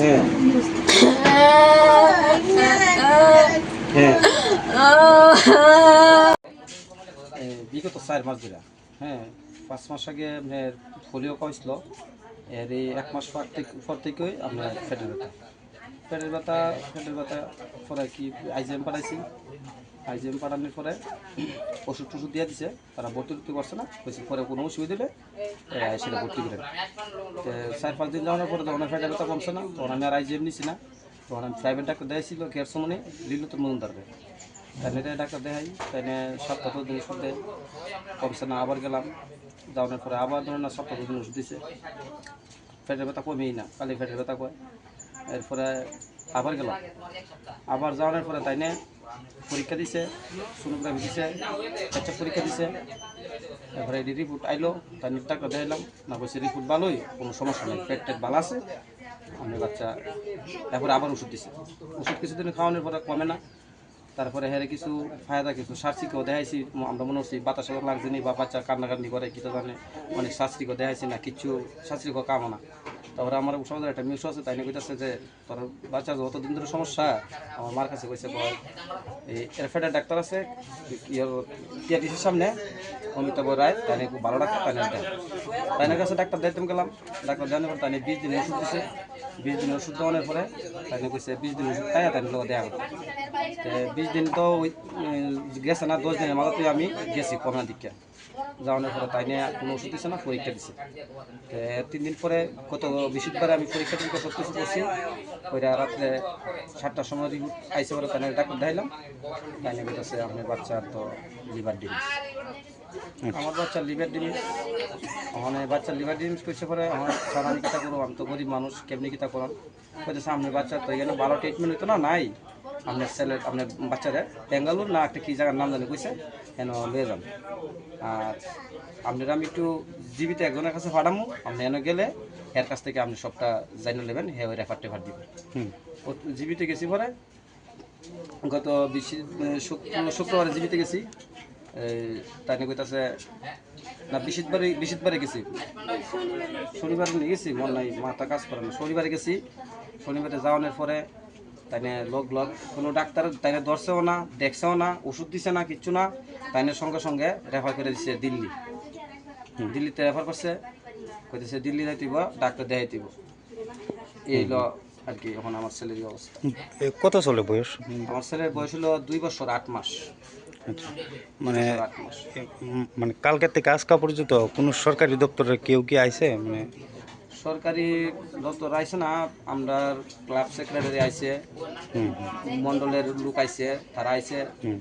হ্যাঁ হ্যাঁ বিগত 4 মাস ধরে, হ্যাঁ 5 মাস আগে আপনার পোলিও খাওয়াইছিল। এর এই 1 মাস পর থেকেই আপনার পেটের ব্যথা পরে কি আইজিএম পাঠাইছি। আইজিএম পাঠানোর পরে ওষুধ টষুধ দিয়ে দিছে, তারা ভর্তি করছে না, বলছি পরে কোনো অসুবিধা দিলে সেটা ভর্তি করেন। তো 4-5 দিন যাওয়ার পরে তখন পেটের ব্যথা কমছে না, তখন আমি আর আইজিএম নিছি না। তখন আমি প্রাইভেট ডাক্তার দিয়েছিল কেয়ারসমনে লিলুত মজুমদারকে, তাই ডাক্তার দেখাই, তাই 7-10 দিন ওষুধ দেয়, কমছে না। আবার গেলাম, যাওয়ার পরে আবার ধরেন না 7-10 দিন ওষুধ দিছে, পেটের ব্যথা কমেই না, খালি পেটের ব্যথা কয়। এরপরে আবার গেলাম, আবার যাওয়ার পরে তাই পরীক্ষা দিছে, সোনোগ্রাফি দিছে, পরীক্ষা দিছে। এরপরে এটি রিপোর্ট আইলো, তাই ডাক্তার দেখাইলাম না, বলছে রিপোর্ট ভালোই, কোনো সমস্যা নেই, পেট ভালো আছে আমি বাচ্চা। তারপরে আবার ওষুধ দিছে, ওষুধ কিছুদিন খাওয়ানোর পরে কমে না। তারপরে হেরে কিছু ফায়দা, কিছু শাস্তিকেও দেখাইছি। আমরা মনে করছি বাতাস লাগছে নি বা বাচ্চা কান্নাকান্নি করে কি তো জানে, অনেক শাস্তিকেও দেখাইছি না, কিছু শাস্তিকেও কামো না। তারপরে আমার সমাজের একটা মিউস আছে, তাই নিয়ে কইতেছে যে তোর বাচ্চার যতদিন ধরে সমস্যা, আমার মার কাছে কইছে এই এরফেডের ডাক্তার আছে টিআরটিসির সামনে, অমিতাভ রায়, তাই নিয়ে খুব ভালো ডাক্তার, তাইনের কাছে ডাক্তার দেখতে গেলাম। ডাক্তার দেওয়ার পর তাই 20 দিন ওষুধ দিছে। 20 দিন ওষুধ দেওয়ানোর পরে তাই কইছে 20 দিন ওষুধ খাইয়া তাই লোক দেওয়া হবে। 20 দিন তো গেছে না, 10 দিনের মাঝে আমি গেছি করোনা দীক্ষা যাওয়ানোর পরে তাই নিয়ে কোনো ওষুধ দিচ্ছে না, পরীক্ষা দিছে। 3 দিন পরে গত বৃহস্পতিবার আমি পরীক্ষা সব কিছু করছি। ওইটা রাত্রে 7টার সময় রিপোর্ট আইসে পরে তাই ডাক্তার দেখাইলাম, তাই নিয়ে বলতেছে আপনার বাচ্চার তো লিভার ডিমিস। আমার বাচ্চার লিভার ডিমিস, ওখানে বাচ্চার লিভার ডিমিস করছে পরে আমার সারানি কিতা করবো, আমি তো গরিব মানুষ, কেমনি কিতা করাম। বলতেছে আপনার বাচ্চার তো এখানে ভালো ট্রিটমেন্ট হতো না, নাই আপনার ছেলের আপনার বাচ্চারা বেঙ্গালুর না একটা কী জায়গার নাম জানি কইছে, কেন লয়ে যান। আর আপনারা আমি একটু জীবিত একজনের কাছে পাঠামো, আপনি এনে গেলে এর কাছ থেকে আপনি সবটা জানিয়ে নেবেন, হে ওই রেফার টেফার দিবেন। ও জীবিত গেছি পরে গত শুক্রবারে জীবিত গেছি। তাই নিয়ে কইতাছে না, বৃহস্পতিবারে গেছি, শনিবারে নিয়ে গেছি, মন নাই, মাথা কাজ করে না। শনিবারে গেছি, শনিবারে যাওয়ানোর পরে তাই লোক কোনো ডাক্তার তাই ধরছেও না, দেখছেও না, ওষুধ দিছে না, কিচ্ছু না। তাই সঙ্গে সঙ্গে রেফার করে দিচ্ছে দিল্লি। দিল্লিতে রেফার করছে, কইতেছে দিল্লি যাইতেইব, ডাক্তার দেখাইতেইব। এই হলো আর কি এখন আমার ছেলের অবস্থা। কত চলে বয়স? আমার ছেলের বয়স হলো 2 বছর 8 মাস। আচ্ছা, মানে মানে কালকের থেকে আজকা পর্যন্ত কোনো সরকারি দপ্তরে কেউ কি আইছে? মানে সরকারি দপ্তর আইছে না, আমরা ক্লাব সেক্রেটারি আইছে, মন্ডলের লোক আইছে, তারা আইছে,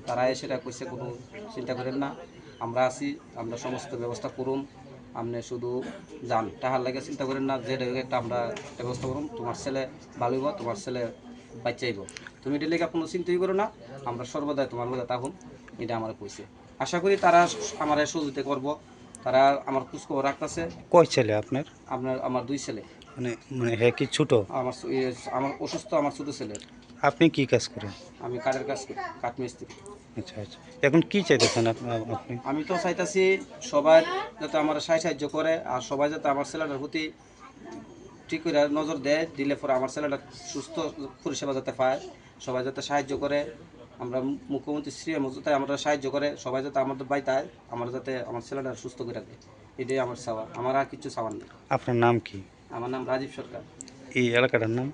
তারা এসে কইছে কোনো চিন্তা করেন না, আমরা আছি, আমরা সমস্ত ব্যবস্থা করুন, আপনি শুধু যান, টাকার লাগে চিন্তা করেন না, যে একটা আমরা ব্যবস্থা করুন, তোমার ছেলে ভালো হইব, তোমার ছেলে বাচ্চাইব, তুমি এটা লেগে কোনো চিন্তাই করো না, আমরা সর্বদাই তোমার লগে থাকুন, এটা আমার কইছে। আশা করি তারা আমার সহযোগিতা করবো, তারা আমার খোঁজখবর রাখতেছে। কয় ছেলে আপনার? আমার 2 ছেলে। মানে মানে হ্যাঁ কি ছোট? আমার অসুস্থ আমার ছোটো ছেলে। আপনি কি কাজ করেন? আমি কাঠের কাজ করি, কাঠমিস্ত্রি। আচ্ছা আচ্ছা, এখন কি চাইতেছেন আপনি? আমি তো চাইতেছি সবাই যাতে আমার সাহায্য করে, আর সবাই যাতে আমার ছেলেটার প্রতি ঠিক করে নজর দেয়, দিলে পরে আমার ছেলেটা সুস্থ পরিষেবা যাতে পায়, সবাই যাতে সাহায্য করে। আমরা মুখ্যমন্ত্রী শ্রী যাতে আমরা সাহায্য করে, সবাই যাতে আমাদের বাইতায়, আমরা যাতে আমার ছেলেটা সুস্থ করে রাখে, এটাই আমার চাওয়া, আমার আর কিছু চাওয়ার নেই। আপনার নাম কি? আমার নাম রাজীব সরকার। এই এলাকাটার নাম?